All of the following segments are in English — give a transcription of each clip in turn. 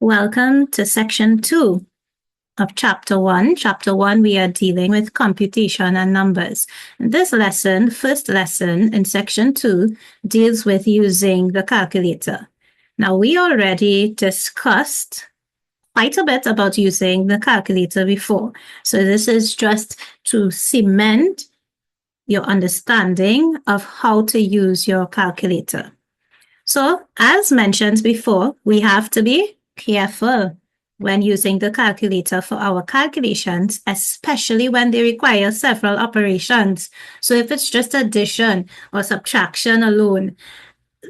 Welcome to section 2 of chapter 1. Chapter 1, we are dealing with computation and numbers. This lesson, first lesson in section 2, deals with using the calculator. Now, we already discussed quite a bit about using the calculator before. So this is just to cement your understanding of how to use your calculator. So, as mentioned before, we have to be careful when using the calculator for our calculations, especially when they require several operations. So if it's just addition or subtraction alone,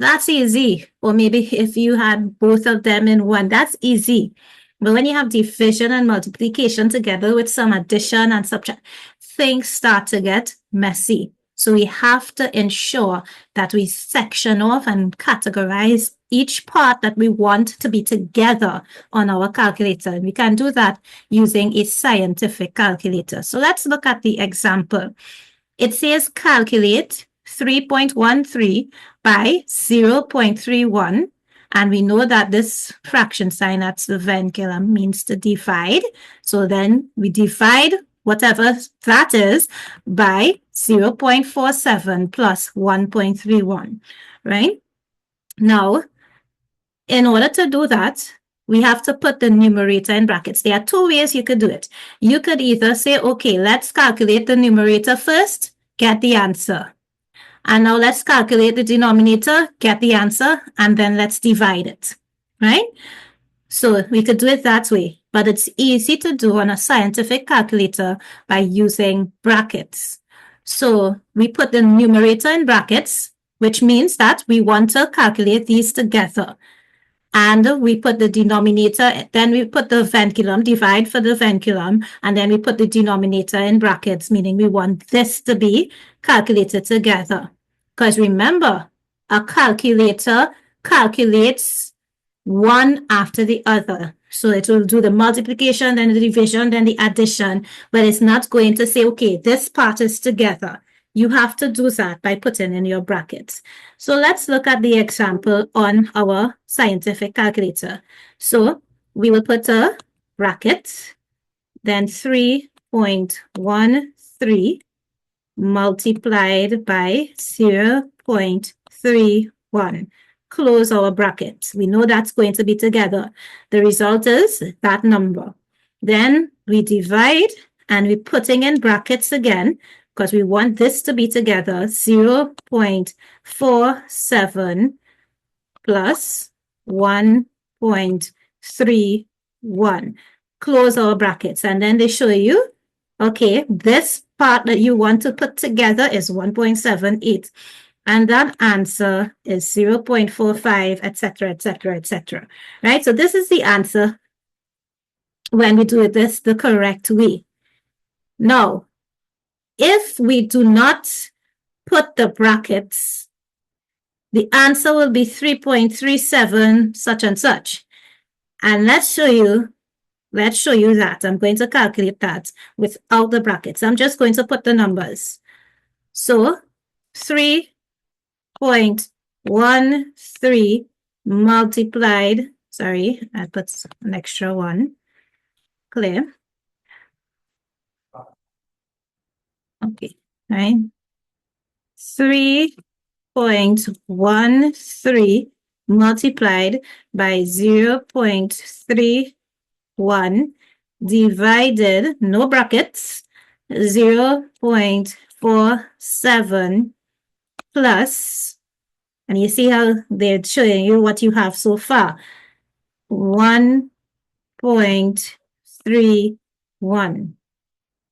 that's easy. Or maybe if you had both of them in one, that's easy. But when you have division and multiplication together with some addition and subtraction, things start to get messy. So we have to ensure that we section off and categorize each part that we want to be together on our calculator. And we can do that using a scientific calculator. So let's look at the example. It says calculate 3.13 by 0.31. And we know that this fraction sign at the venculum means to divide. So then we divide whatever that is by 0.47 plus 1.31, right? Now, in order to do that, we have to put the numerator in brackets. There are two ways you could do it. You could either say, okay, let's calculate the numerator first, get the answer. And now let's calculate the denominator, get the answer, and then let's divide it, right? So we could do it that way, but it's easy to do on a scientific calculator by using brackets. So we put the numerator in brackets, which means that we want to calculate these together. And we put the denominator, then we put the venculum, divide for the venculum, and then we put the denominator in brackets, meaning we want this to be calculated together. Because remember, a calculator calculates one after the other. So it will do the multiplication, then the division, then the addition, but it's not going to say, okay, this part is together. You have to do that by putting in your brackets. So let's look at the example on our scientific calculator. So we will put a bracket, then 3.13 multiplied by 0.31. Close our bracket. We know that's going to be together. The result is that number. Then we divide and we're putting in brackets again because we want this to be together, 0.47 plus 1.31. Close our brackets, and then they show you, okay, this part that you want to put together is 1.78, and that answer is 0.45, etc., etc., etc. Right? So this is the answer when we do this the correct way. Now, if we do not put the brackets, the answer will be 3.37 such and such. And let's show you that. I'm going to calculate that without the brackets. I'm just going to put the numbers. So 3.13 multiplied, sorry, I put an extra one, clear. Okay, right. 3.13 multiplied by 0.31 divided, no brackets, 0.47 plus, and you see how they're showing you what you have so far, 1.31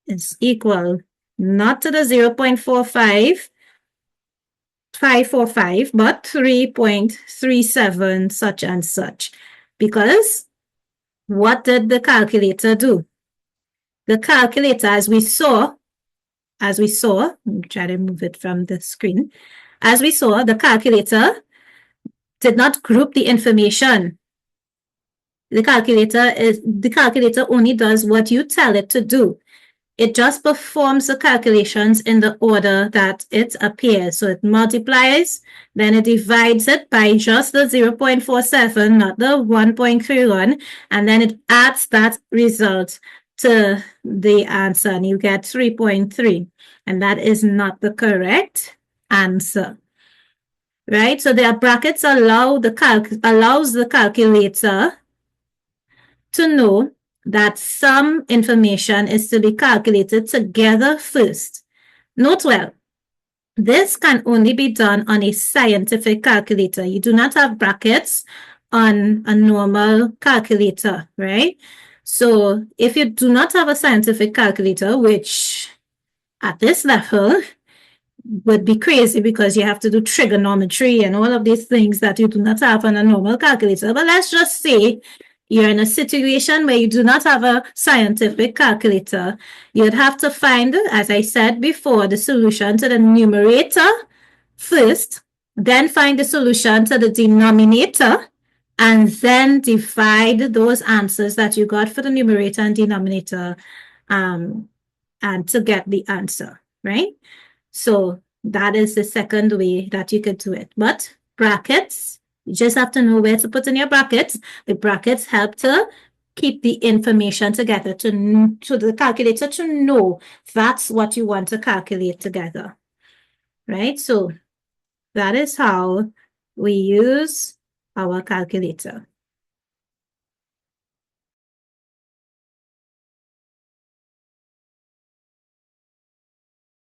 is equal not to the 0.545, but 3.37 such and such. Because what did the calculator do? The calculator, as we saw, let me try to move it from the screen. As we saw, the calculator did not group the information. The calculator only does what you tell it to do. it just performs the calculations in the order that it appears. So it multiplies, then it divides it by just the 0.47, not the 1.31, and then it adds that result to the answer, and you get 3.3. And that is not the correct answer. Right? So their brackets allows the calculator to know that some information is to be calculated together first. Note well, this can only be done on a scientific calculator. You do not have brackets on a normal calculator, right? So if you do not have a scientific calculator, which at this level would be crazy because you have to do trigonometry and all of these things that you do not have on a normal calculator. But let's just say you're in a situation where you do not have a scientific calculator. You'd have to find, as I said before, the solution to the numerator first, then find the solution to the denominator, and then divide those answers that you got for the numerator and denominator and to get the answer, right? So that is the second way that you could do it. But brackets, you just have to know where to put in your brackets. The brackets help to keep the information together, to the calculator to know that's what you want to calculate together, right? So that is how we use our calculator.